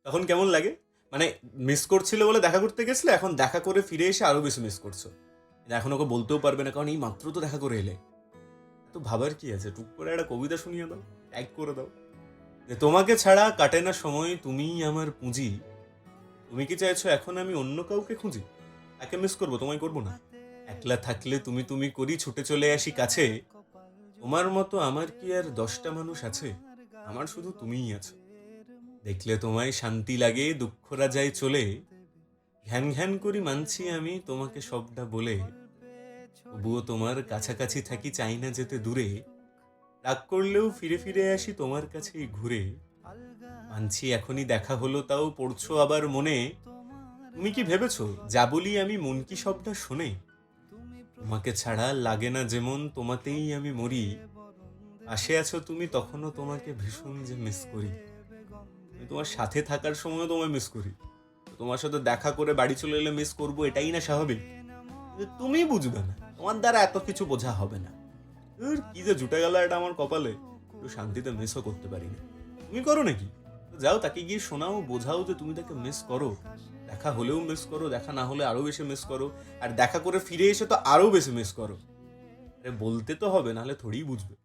তখন কেমন লাগে? মানে মিস করছিলে বলে দেখা করতে গেছিলে, এখন দেখা করে ফিরে এসে আরো বেশি মিস করছো। এখন ওকে বলতেও পারবে না, কারণ এই মাত্র তো দেখা করে এলে। তো ভাবার কি আছে, টুক করে একটা কবিতা শুনিয়ে দাও, ট্যাগ করে দাও যে তোমাকে ছাড়া কাটে না সময়, তুমিই আমার পুঁজি। তুমি কি চাইছো এখন আমি অন্য কাউকে খুঁজি? তাকে মিস করবো, তোমায় করবো না? একলা থাকলে তুমি তুমি করি, ছুটে চলে আসি কাছে। তোমার মতো আমার কি আর 10টা মানুষ আছে? আমার শুধু তুমিই আছো। দেখলে তোমায় শান্তি লাগে, দুঃখরা যায় চলে। ঘ্যান ঘ্যান করি মানছি আমি তোমাকে সবটা বলে। তবুও তোমার কাছাকাছি থাকি, চাই না যেতে দূরে। রাগ করলেও ফিরে ফিরে আসি তোমার কাছেই ঘুরে। মানছি এখনই দেখা হলো, তাও পড়ছো আবার মনে। তুমি কি ভেবেছো যা বলি আমি মন কি সবটা শোনে? তোমাকে ছাড়া লাগে না যেমন, তোমাতেই আমি মরি। পাশে আছো তুমি, তখনও তোমাকে ভীষণ যে মিস করি। আমি তোমার সাথে থাকার সময়ও তোমায় মিস করি। তোমার সাথে দেখা করে বাড়ি চলে এলে মিস করবো, এটাই না স্বাভাবিক? কিন্তু তুমি বুঝবে না, তোমার দ্বারা এত কিছু বোঝা হবে না। কি যে জুটে গেল এটা আমার কপালে, একটু শান্তিতে মিসও করতে পারি না। তুমি করো নাকি? তো যাও, তাকে গিয়ে শোনাও, বোঝাও যে তুমি তাকে মিস করো। দেখা হলেও মিস করো, দেখা না হলে আরো বেশি মিস করো। আর দেখা করে ফিরে এসে তো আরো বেশি মিস করো। আরে বলতে তো হবে, নাহলে থোড়িই বুঝবে।